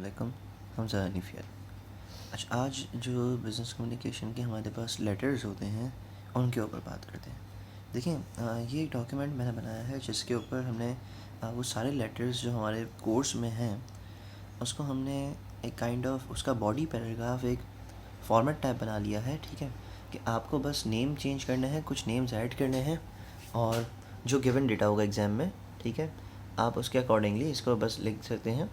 अस्सलामुअलैकुम। हमज़ा हनीफ़। अच्छा, आज जो बिज़नेस कम्युनिकेशन के हमारे पास लेटर्स होते हैं उनके ऊपर बात करते हैं। देखिए, ये एक डॉक्यूमेंट मैंने बनाया है जिसके ऊपर हमने वो सारे लेटर्स जो हमारे कोर्स में हैं उसको हमने एक काइंड ऑफ उसका बॉडी पैराग्राफ एक फॉर्मेट टाइप बना लिया है। ठीक है, कि आपको बस नेम चेंज करने हैं, कुछ नेम्स ऐड करने हैं और जो गिवन डेटा होगा एग्ज़ाम में, ठीक है, आप उसके अकॉर्डिंगली इसको बस लिख सकते हैं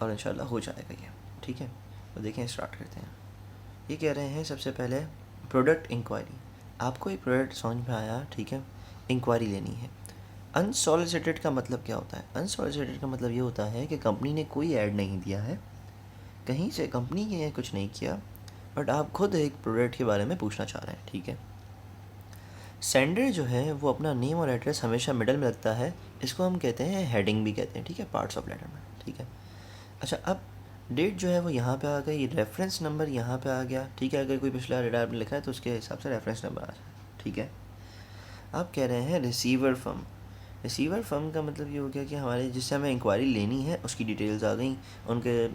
और इंशाल्लाह हो जाएगा ये। ठीक है, तो देखें, स्टार्ट करते हैं। ये कह रहे हैं सबसे पहले प्रोडक्ट इंक्वायरी। आपको एक प्रोडक्ट समझ में आया, ठीक है, इंक्वायरी लेनी है। अनसॉलिसिटेड का मतलब क्या होता है? अनसॉलिसिटेड का मतलब ये होता है कि कंपनी ने कोई ऐड नहीं दिया है, कहीं से कंपनी ने कुछ नहीं किया, बट आप खुद एक प्रोडक्ट के बारे में पूछना चाह रहे हैं। ठीक है, सेंडर जो है वो अपना नेम और एड्रेस हमेशा मिडल में रखता है, इसको हम कहते हैं हेडिंग भी कहते हैं। ठीक है, पार्ट्स ऑफ लेटर में। ठीक है, अच्छा, अब डेट जो है वो यहाँ पे आ गई, रेफरेंस नंबर यहाँ पे आ गया। ठीक है, अगर कोई पिछला डेटा आपने लिखा है तो उसके हिसाब से रेफरेंस नंबर आ जाए। ठीक है, आप कह रहे हैं रिसीवर फर्म। रिसीवर फर्म का मतलब ये हो गया कि हमारे जिससे हमें इंक्वायरी लेनी है उसकी डिटेल्स आ गई, उनके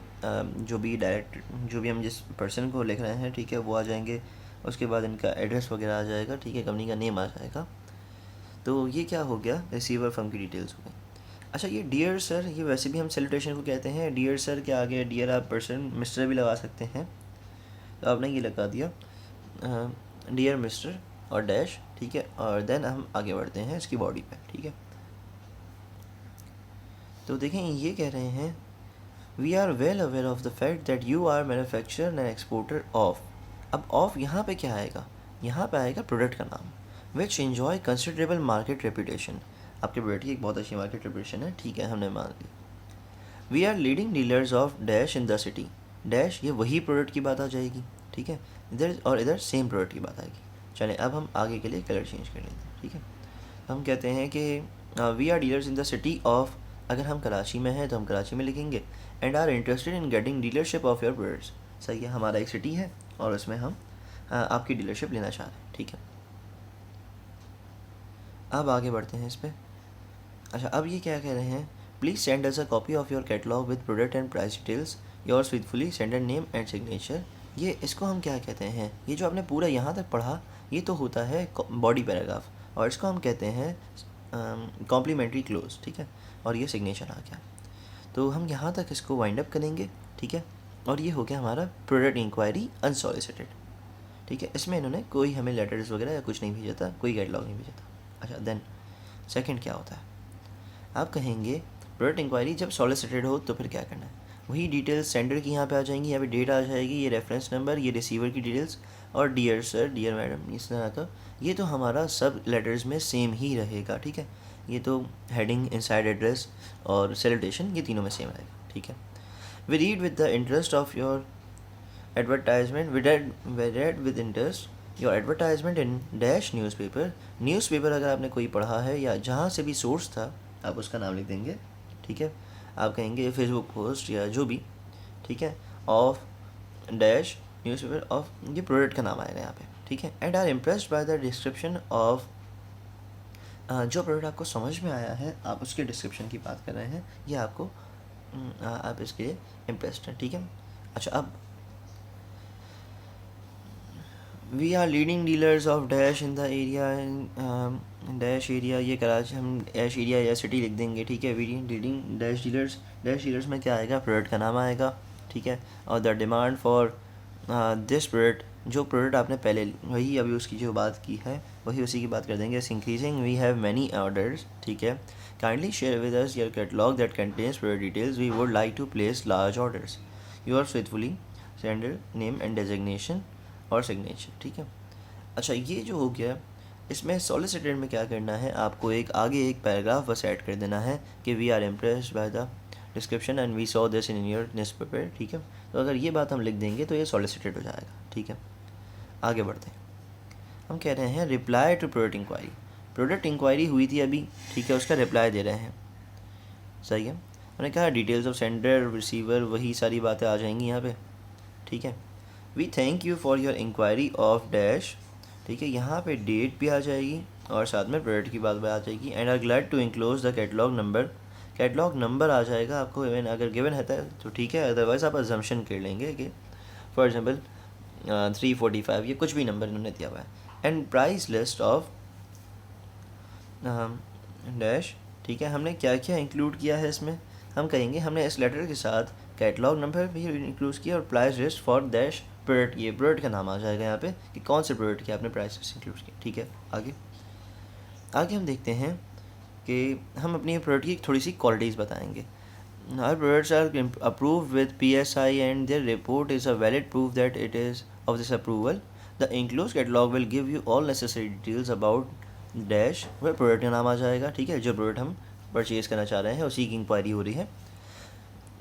जो भी हम जिस पर्सन को लिख रहे हैं, ठीक है, वो आ जाएंगे। उसके बाद इनका एड्रेस वगैरह आ जाएगा। ठीक है, कंपनी का नेम आ जाएगा। तो ये क्या हो गया, रिसीवर फर्म की डिटेल्स हो गई। अच्छा, ये डियर सर, ये वैसे भी हम सैल्यूटेशन को कहते हैं। डियर सर के आगे डियर आप पर्सन मिस्टर भी लगा सकते हैं, तो आपने ये लगा दिया डियर मिस्टर और डैश। ठीक है, और देन हम आगे बढ़ते हैं इसकी बॉडी पे। ठीक है, तो देखें, ये कह रहे हैं we are well aware of the fact that you are manufacturer and exporter of. अब ऑफ यहाँ पे क्या आएगा? यहाँ पे आएगा प्रोडक्ट का नाम, विच इन्जॉय कंसिडरेबल मार्केट रेपुटेशन। आपके प्रोडक्ट की एक बहुत अच्छी मार्केट रेपुटेशन है। ठीक है, हमने मान ली। We are leading dealers of dash in the city. Dash, ये वही प्रोडक्ट की बात आ जाएगी। ठीक है, इधर और इधर सेम प्रोडक्ट की बात आएगी। चलें, अब हम आगे के लिए कलर चेंज कर लेते हैं। ठीक है, हम कहते हैं कि we are dealers in the city of. अगर हम कराची में हैं तो हम कराची में लिखेंगे। And are interested in getting dealership of your products. सही है, हमारा एक सिटी है और उसमें हम आपकी डीलरशिप लेना चाह रहे हैं। ठीक है, अब आगे बढ़ते हैं इस पर। अच्छा, अब ये क्या कह रहे हैं, please send us a copy of your catalogue with product and price details, yours faithfully, sender name and signature. ये इसको हम क्या कहते हैं, ये जो आपने पूरा यहाँ तक पढ़ा ये तो होता है बॉडी पैराग्राफ, और इसको हम कहते हैं कॉम्प्लीमेंट्री क्लोज। ठीक है, और ये सिग्नेचर आ गया। तो हम यहाँ तक इसको वाइंड अप करेंगे। ठीक है, और ये हो गया हमारा प्रोडक्ट इंक्वायरी अनसॉलिसिटेड। ठीक है, इसमें इन्होंने कोई हमें लेटर्स वगैरह या कुछ नहीं भेजा था, कोई कैटलॉग नहीं भेजा था। अच्छा, देन सेकंड क्या होता है, आप कहेंगे प्रोडक्ट इंक्वायरी जब सॉलिसिटेड हो तो फिर क्या करना है। वही डिटेल्स सेंडर की यहाँ पे आ जाएंगी, यहाँ पे डेट आ जाएगी, ये रेफरेंस नंबर, ये रिसीवर की डिटेल्स, और डियर सर, डियर मैडम, इस तरह का। ये तो हमारा सब लेटर्स में सेम ही रहेगा। ठीक है, ये तो हेडिंग, इनसाइड एड्रेस और सैल्यूटेशन, ये तीनों में सेम रहेगा। ठीक है, we read with the interest of your advertisement, we read with interest your advertisement in dash newspaper. Newspaper अगर आपने कोई पढ़ा है या जहाँ से भी सोर्स था आप उसका नाम लिख देंगे। ठीक है, आप कहेंगे फेसबुक पोस्ट या जो भी। ठीक है, ऑफ डैश न्यूज़पेपर ऑफ, ये प्रोडक्ट का नाम आएगा यहाँ पे। ठीक है, and are impressed by the description of, जो प्रोडक्ट आपको समझ में आया है आप उसके डिस्क्रिप्शन की बात कर रहे हैं, ये आपको आप इसके लिए इम्प्रेस्ड हैं। ठीक है, अच्छा, अब we are leading dealers of dash in the area, dash area, ये कराची, हम डैश एरिया या सिटी लिख देंगे। ठीक है, we leading dash dealers, dash dealers में क्या आएगा, प्रोडक्ट का नाम आएगा। ठीक है, और the demand for this product, जो प्रोडक्ट आपने पहले, वही अभी उसकी जो बात की है वही उसी की बात कर देंगे। Increasing, we have many orders. ठीक है, kindly share with us your catalogue that contains product details, we would like to place large orders, yours faithfully, sender name and designation और सिग्नेचर। ठीक है, अच्छा, ये जो हो गया, इसमें सॉलिसिटेड में क्या करना है, आपको एक आगे एक पैराग्राफ बस ऐड कर देना है कि we are impressed by the description and we saw this in your newspaper. ठीक है, तो अगर ये बात हम लिख देंगे तो ये सॉलिसिटेड हो जाएगा। ठीक है, आगे बढ़ते हैं। हम कह रहे हैं reply to product inquiry. Product inquiry हुई थी अभी, ठीक है, उसका रिप्लाई दे रहे हैं। सही है, मैंने कहा डिटेल्स ऑफ सेंडर, रिसीवर, वही सारी बातें आ जाएंगी यहाँ पे। ठीक है, we thank you for your inquiry of dash. ठीक है, यहाँ पे डेट भी आ जाएगी और साथ में प्रोडक्ट की बात भी आ जाएगी। And are glad to enclose the catalogue number, catalogue number आ जाएगा आपको, इवन अगर गिवन है तो ठीक है, अदरवाइज़ आप अजम्पशन कर लेंगे कि फॉर एग्जांपल 345 ये कुछ भी नंबर इन्होंने दिया हुआ है। And price list of dash, ठीक है, हमने क्या क्या इंक्लूड किया है इसमें, हम कहेंगे हमने इस लेटर के साथ कैटलॉग नंबर भी इंक्लूड किया और price list for dash product, ये प्रोडक्ट का नाम आ जाएगा यहाँ पे कि कौन से प्रोडक्ट की आपने प्राइस लिस्ट इंक्लूड की। ठीक है, आगे हम देखते हैं कि हम अपनी प्रोडक्ट की थोड़ी सी क्वालिटीज़ बताएंगे। Our products are approved with PSI and their report is a valid proof that it is of this approval. The enclosed catalog will give you all necessary details about dash, वह product का नाम आ जाएगा। ठीक है, जो product हम purchase करना चाह रहे हैं उसी की इंक्वायरी हो रही है।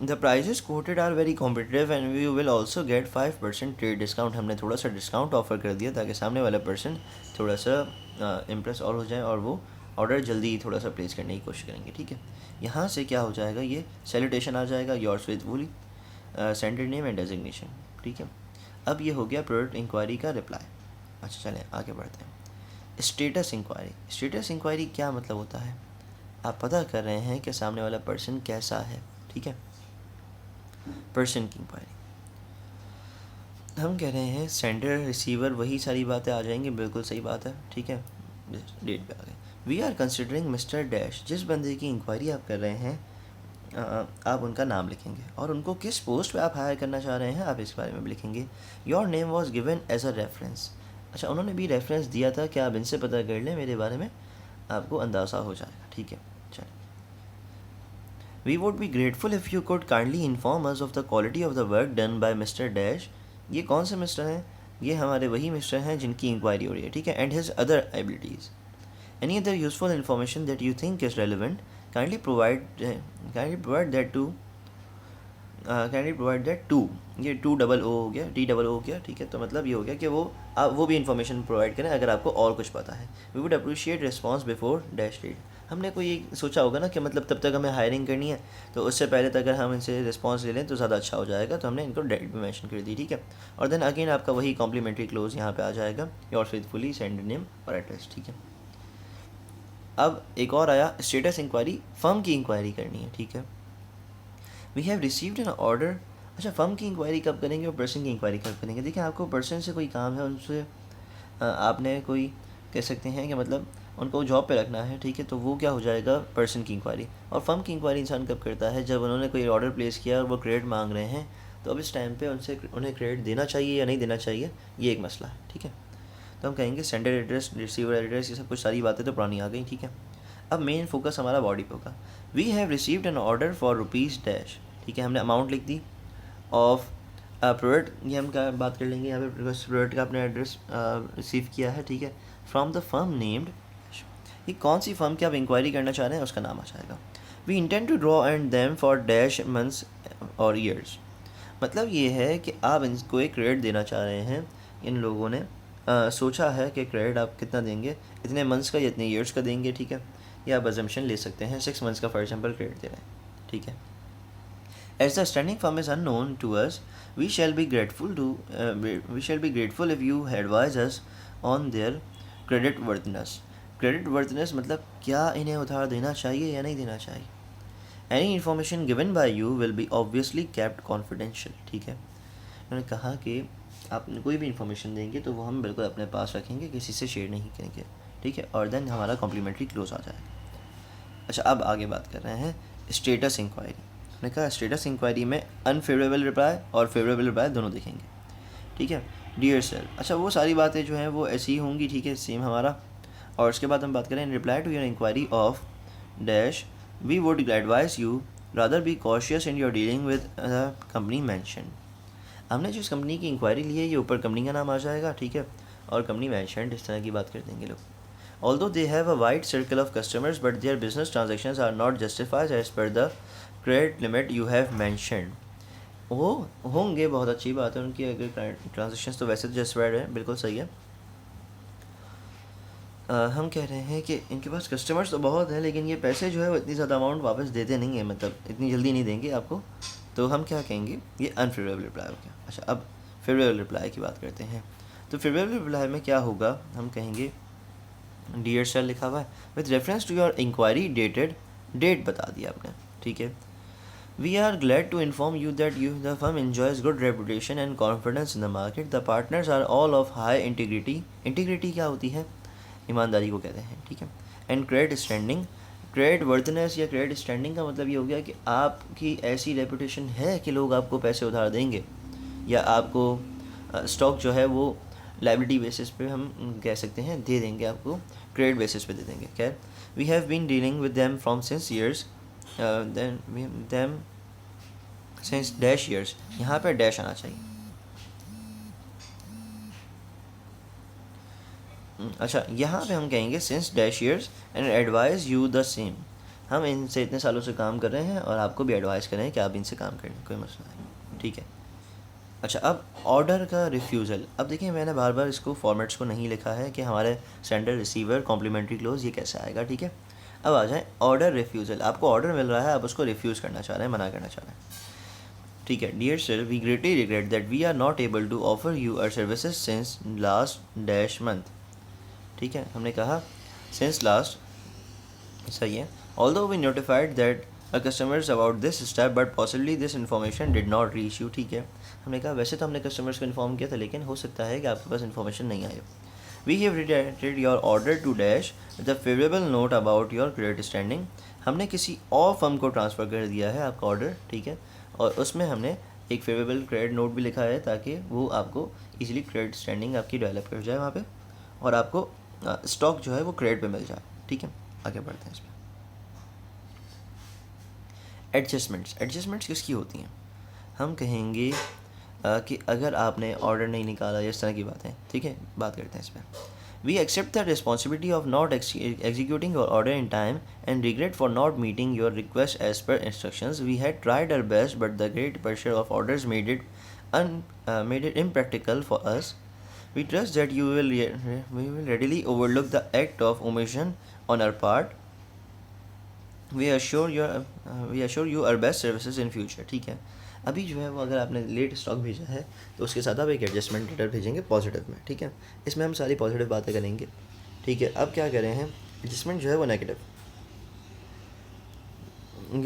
The prices quoted are very competitive and we will also get 5% trade discount, हमने थोड़ा सा डिस्काउंट ऑफर कर दिया ताकि सामने वाला पर्सन थोड़ा सा इम्प्रेस और हो जाए और वो ऑर्डर जल्दी थोड़ा सा प्लेस करने की कोशिश करेंगे। ठीक है, यहाँ से क्या हो जाएगा, ये सैल्यूटेशन आ जाएगा, yours faithfully, sender name and designation. ठीक है, अब ये हो गया प्रोडक्ट इंक्वायरी का रिप्लाई। अच्छा चलें आगे बढ़ते हैं। स्टेटस इंक्वायरी, स्टेटस इंक्वायरी क्या मतलब होता है, आप पता कर रहे हैं कि सामने वाला पर्सन कैसा है। ठीक है, पर्सन की इंक्वायरी हम कह रहे हैं सेंडर रिसीवर वही सारी बातें आ जाएंगी, बिल्कुल सही बात है। ठीक है, डेट पे आ गए। We are considering mister dash, जिस बंदे की इंक्वायरी आप कर रहे हैं आप उनका नाम लिखेंगे और उनको किस पोस्ट पे आप हायर करना चाह रहे हैं आप इस बारे में भी लिखेंगे। Your name was given as a reference, अच्छा उन्होंने भी रेफरेंस दिया था, क्या आप इनसे पता कर लें, मेरे बारे में आपको अंदाज़ा हो जाएगा। ठीक है, चलिए। We would be grateful if you could kindly inform us of the quality of the work done by Mr. Dash, ये कौन से मिस्टर हैं, ये हमारे वही मिस्टर हैं जिनकी इंक्वायरी हो रही है। ठीक है, and his other abilities, any other useful information that you think is relevant, kindly provide that to, ये 2 हो गया, TOO हो गया। ठीक है, तो मतलब ये हो गया कि वो भी इन्फॉर्मेशन प्रोवाइड करें अगर आपको और कुछ पता है। We would appreciate response before dash date, हमने कोई एक सोचा होगा ना कि मतलब तब तक हमें हायरिंग करनी है तो उससे पहले तक अगर हम इनसे रिस्पांस ले लें तो ज़्यादा अच्छा हो जाएगा, तो हमने इनको डेट भी मेंशन कर दी। ठीक है, और देन अगेन आपका वही कॉम्प्लीमेंट्री क्लोज यहाँ पे आ जाएगा, योर फेथफुली, सेंडर नेम और एड्रेस। ठीक है, अब एक और आया स्टेटस इंक्वायरी, फर्म की इंक्वायरी करनी है। ठीक है, we have received an order, अच्छा फर्म की इंक्वायरी कब करेंगे और पर्सन की इंक्वायरी कब करेंगे। देखिए आपको पर्सन से कोई काम है, उनसे आपने कोई कह सकते हैं कि मतलब उनको जॉब पे रखना है। ठीक है, तो वो क्या हो जाएगा, पर्सन की इंक्वायरी। और फर्म की इंक्वायरी इंसान कब करता है, जब उन्होंने कोई ऑर्डर प्लेस किया और वो क्रेडिट मांग रहे हैं, तो अब इस टाइम पे उन्हें क्रेडिट देना चाहिए या नहीं देना चाहिए, ये एक मसला है। ठीक है, तो हम कहेंगे सेंडर एड्रेस, रिसीवर एड्रेस, ये सब कुछ सारी बातें तो पुरानी आ गई। ठीक है, अब मेन फोकस हमारा बॉडी पे होगा। We have received an order for rupees dash, ठीक है, हमने अमाउंट लिख दी ऑफ प्रोडक्ट, ये हम क्या बात कर लेंगे यहाँ पे, प्रोडक्ट का अपने एड्रेस रिसीव किया है। ठीक है, फ्रॉम द फर्म नेम्ड, ये कौन सी फर्म की आप इंक्वायरी करना चाह रहे हैं उसका नाम आ जाएगा। We intend to draw and them for dash months और ईयर्स, मतलब ये है कि आप इनको एक क्रेडिट देना चाह रहे हैं, इन लोगों ने सोचा है कि क्रेडिट आप कितना देंगे, इतने मंथ्स का या इतने ईयर्स का देंगे। ठीक है, या आप अजम्पशन ले सकते हैं 6 मंथ्स का फॉर एग्जाम्पल क्रेडिट दे रहे हैं। ठीक है, as the standing firm is unknown to us, we shall be grateful if you advise us on their creditworthiness, creditworthiness मतलब क्या इन्हें उधार देना चाहिए या नहीं देना चाहिए। Any information given by you will be obviously kept confidential. ठीक है, उन्होंने कहा कि आप कोई भी इन्फॉर्मेशन देंगे तो वो हम बिल्कुल अपने पास रखेंगे, किसी से शेयर नहीं करेंगे। ठीक है, और देन हमारा कॉम्प्लीमेंट्री क्लोज आ जाएगा। अच्छा, अब आगे बात कर रहे हैं स्टेटस इंक्वायरी। उन्होंने कहा स्टेटस इंक्वायरी में अनफेवरेबल रिप्लाई और फेवरेबल रिप्लाई दोनों देखेंगे। ठीक है, डियर सर, अच्छा वो सारी बातें जो हैं वो ऐसी ही होंगी। ठीक है, सेम हमारा। और उसके बाद हम बात करें reply to your inquiry of dash, we would advise you rather be cautious in your dealing with company mention, हमने जिस कंपनी की इंक्वायरी ली है ये ऊपर कंपनी का नाम आ जाएगा। ठीक है, और कंपनी मैंशन इस तरह की बात कर देंगे लोग। Although they have a wide circle of customers, but their business transactions are not justified as per the credit limit you have mentioned. वो होंगे, बहुत अच्छी बात है उनकी, अगर ट्रांजेक्शन्स तो वैसे तो जस्टिफाइड है, बिल्कुल सही है। हम कह रहे हैं कि इनके पास कस्टमर्स तो बहुत हैं लेकिन ये पैसे जो है वो इतनी ज़्यादा अमाउंट वापस देते नहीं है, मतलब इतनी जल्दी नहीं देंगे आपको, तो हम क्या कहेंगे, ये अनफेवरेबल रिप्लाई हो गया। अच्छा, अब फेवरेबल रिप्लाई की बात करते हैं। तो फेवरेबल रिप्लाई में क्या होगा, हम कहेंगे डियर सर लिखा हुआ है, with reference to your inquiry dated, date बता दिया आपने। ठीक है। We are glad to inform you that the firm enjoys good reputation and confidence in the market. The partners are all of high integrity. Integrity क्या होती है? ईमानदारी को कहते हैं, ठीक है। एंड क्रेडिट स्टैंडिंग, क्रेडिट वर्दनेस या क्रेडिट स्टैंडिंग का मतलब ये हो गया कि आपकी ऐसी रेपुटेशन है कि लोग आपको पैसे उधार देंगे, या आपको स्टॉक जो है वो लाइबिलिटी बेसिस पे हम कह सकते हैं दे देंगे, आपको क्रेडिट बेसिस पे दे देंगे। खैर, we have been dealing with them from since years, them since dash years, यहाँ पे डैश आना चाहिए। अच्छा, यहाँ पे हम कहेंगे since dash years and advice you the same. हम इनसे इतने सालों से काम कर रहे हैं और आपको भी एडवाइस कर रहे हैं कि आप इनसे काम करें, कोई मसला नहीं, ठीक है। अच्छा, अब ऑर्डर का रिफ्यूज़ल। अब देखिए, मैंने बार बार इसको फॉर्मेट्स को नहीं लिखा है कि हमारे सेंडर रिसीवर कॉम्प्लीमेंट्री क्लोज ये कैसे आएगा, ठीक है। अब आ जाए ऑर्डर रिफ्यूज़ल। आपको ऑर्डर मिल रहा है, आप उसको रिफ्यूज़ करना चाह रहे हैं, मना करना चाह रहे हैं, ठीक है। Dear sir, we greatly regret that we are not able to offer you our services since last dash month, ठीक है। हमने कहा सिंस लास्ट, सही है। Although we notified that customers about this step but possibly this information did not reach you, ठीक है। हमने कहा वैसे तो हमने कस्टमर्स को इन्फॉर्म किया था, लेकिन हो सकता है कि आपके पास इन्फॉर्मेशन नहीं आई। We have redirected your order to dash the favourable note about your credit standing. हमने किसी और फर्म को ट्रांसफ़र कर दिया है आपका ऑर्डर, ठीक है, और उसमें हमने एक फेवरेबल क्रेडिट नोट भी लिखा है ताकि वो आपको इजीली क्रेडिट स्टैंडिंग आपकी डेवलप कर जाए वहाँ पे, और आपको स्टॉक जो है वो क्रेडिट पे मिल जाए, ठीक है। आगे बढ़ते हैं इसमें। एडजस्टमेंट्स, एडजस्टमेंट्स किसकी होती हैं? हम कहेंगे कि अगर आपने ऑर्डर नहीं निकाला या इस तरह की बातें, ठीक है, बात करते हैं इसमें। We accept the responsibility of not executing your order in time and regret for not meeting your request as per instructions. We had tried our best but the great pressure of orders made it impractical for us. We trust that we will readily overlook the act of omission on our part. We assure you our best services in future, ठीक है। अभी जो है वो अगर आपने late stock भेजा है तो उसके साथ आप एक एडजस्टमेंट लेटर भेजेंगे पॉजिटिव में, ठीक है। इसमें हम सारी पॉजिटिव बातें करेंगे, ठीक है। अब क्या करें हैं, एडजस्टमेंट जो है वो negative.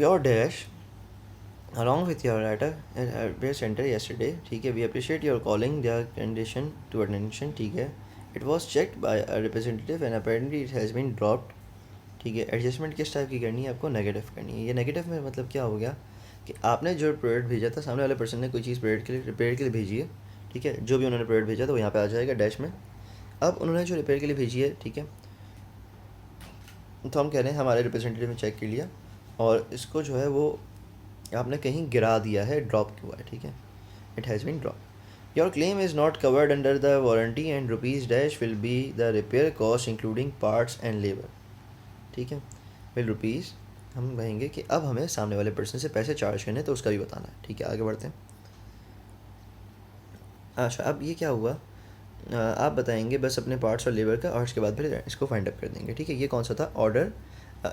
Your dash along with your letter at center yesterday, ठीक है। we appreciate your calling their condition to attention, ठीक है। it was checked by a representative and apparently it has been dropped, ठीक है। Adjustment किस type की करनी है आपको? नेगेटिव करनी है। ये नेगेटिव में मतलब क्या हो गया कि आपने जो प्रोडक्ट भेजा था, सामने वाले पर्सन ने कोई चीज़ प्रोडक्ट के लिए रिपेयर के लिए भेजी है, ठीक है। जो भी उन्होंने प्रोडक्ट भेजा था वो यहाँ पे आ जाएगा डैश में। अब उन्होंने जो रिपेयर के लिए भेजी है, ठीक है, तो हम कह रहे हैं हमारे रिप्रेजेंटेटिव ने चेक कर लिया और इसको जो है वो आपने कहीं गिरा दिया है, ड्रॉप हुआ है, ठीक है। It has been drop. Your claim is not covered under the warranty and rupees dash will be the repair cost including parts and labour, ठीक है। विल रुपीज़, हम कहेंगे कि अब हमें सामने वाले पर्सन से पैसे चार्ज करने तो उसका भी बताना है, ठीक है। आगे बढ़ते हैं। अच्छा, अब ये क्या हुआ, आप बताएंगे बस अपने पार्ट्स और लेबर का, और उसके बाद फिर इसको फाइंड अप कर देंगे, ठीक है। ये कौन सा था? ऑर्डर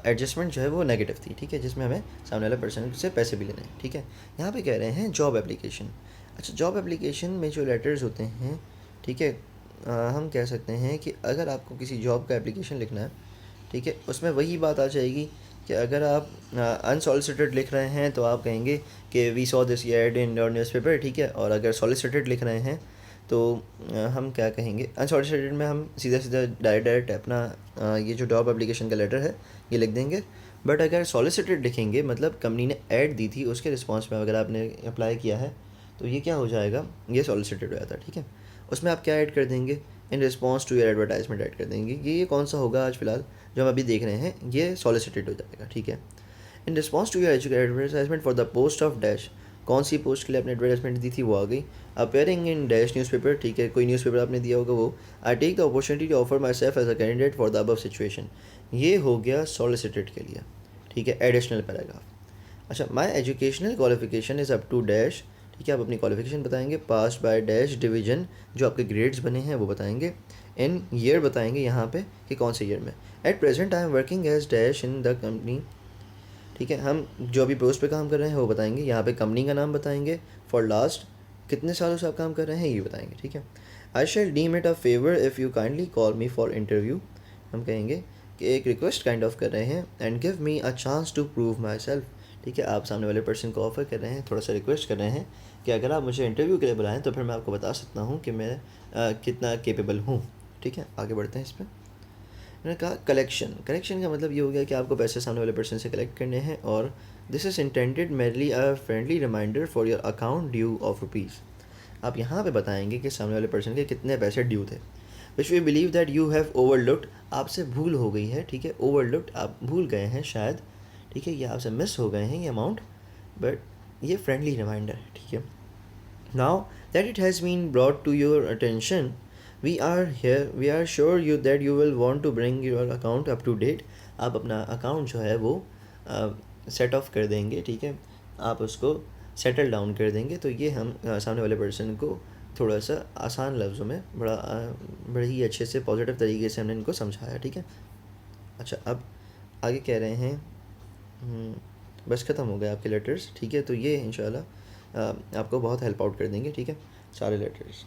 एडजस्टमेंट जो है वो नेगेटिव थी, ठीक है, जिसमें हमें सामने वाले पर्सन से पैसे भी लेने हैं, ठीक है। यहाँ पे कह रहे हैं जॉब एप्लीकेशन। अच्छा, जॉब एप्लीकेशन में जो लेटर्स होते हैं, ठीक है, हम कह सकते हैं कि अगर आपको किसी जॉब का एप्लीकेशन लिखना है, ठीक है, उसमें वही बात आ जाएगी कि अगर आप अनसॉलिसिटेड लिख रहे हैं तो आप कहेंगे कि we saw this ad in your newspaper, ठीक है। और अगर सॉलिसिटेड लिख रहे हैं तो हम क्या कहेंगे? अनसॉलिसिटेड में हम सीधा सीधा डायरेक्ट अपना ये जो जॉब एप्लीकेशन का लेटर है ये लिख देंगे। बट अगर सॉलिसिटेड लिखेंगे, मतलब कंपनी ने ऐड दी थी उसके रिस्पॉन्स में अगर आपने अप्लाई किया है, तो ये क्या हो जाएगा? ये सॉलिसिटेड हो जाता है, ठीक है। उसमें आप क्या ऐड कर देंगे? In response to your advertisement add कर देंगे। ये कौन सा होगा आज फिलहाल जो हम अभी देख रहे हैं? ये सॉलिसिटेड हो जाएगा, ठीक है। In response to your advertisement for the post of dash, कौन सी पोस्ट के लिए आपने एडवर्टाइजमेंट दी थी वो आ गई। अपेयरिंग इन डैश न्यूज़पेपर, ठीक है, कोई न्यूज़पेपर आपने दिया होगा वो। I take the opportunity to offer myself as a candidate for the above situation, ये हो गया सॉलिसिटेड के लिए, ठीक है, एडिशनल पैराग्राफ। अच्छा, my educational qualification is up to dash, ठीक है, आप अपनी क्वालिफिकेशन बताएंगे। पास बाय डैश डिवीजन, जो आपके ग्रेड्स बने हैं वो बताएंगे। इन ईयर बताएंगे यहाँ पे कि कौन से ईयर में। At present I am working as dash in the company, ठीक है, हम जो अभी पोस्ट पे काम कर रहे हैं वो बताएंगे। यहाँ पे कंपनी का नाम बताएंगे। फॉर लास्ट कितने सालों से आप काम कर रहे हैं ये बताएंगे, ठीक है। I shall deem it a favour if you kindly call me for interview, हम कहेंगे कि एक रिक्वेस्ट काइंड ऑफ कर रहे हैं। And give me a chance to prove myself, ठीक है, आप सामने वाले पर्सन को ऑफ़र कर रहे हैं, थोड़ा सा रिक्वेस्ट कर रहे हैं कि अगर आप मुझे इंटरव्यू के लिए बुलाएं तो फिर मैं आपको बता सकता हूँ कि मैं कितना केपेबल हूँ। ठीक है, आगे बढ़ते हैं इस पर। मैंने कहा कलेक्शन का मतलब ये हो गया कि आपको पैसे सामने वाले पर्सन से कलेक्ट करने हैं, और this is intended merely a friendly reminder for your account due of rupees. आप यहाँ पे बताएंगे कि सामने वाले पर्सन के कितने पैसे ड्यू थे, which we believe that you have overlooked, आपसे भूल हो गई है। ठीक है, ओवरलुक्ड, आप भूल गए हैं शायद। ठीक है, ये आपसे मिस हो गए हैं ये अमाउंट, बट ये फ्रेंडली रिमाइंडर है। ठीक है, now that it has been brought to your attention, we are sure you that you will want to bring your account up to date. आप अपना अकाउंट जो है वो सेट ऑफ कर देंगे। ठीक है, आप उसको सेटल डाउन कर देंगे। तो ये हम सामने वाले पर्सन को थोड़ा सा आसान लफ्ज़ों में बड़े ही अच्छे से पॉजिटिव तरीके से हमने इनको समझाया। ठीक है, अच्छा अब आगे कह रहे हैं बस ख़त्म हो गए आपके लेटर्स। ठीक है, तो ये इंशाल्लाह आपको बहुत हेल्प आउट कर देंगे। ठीक है, सारे लेटर्स।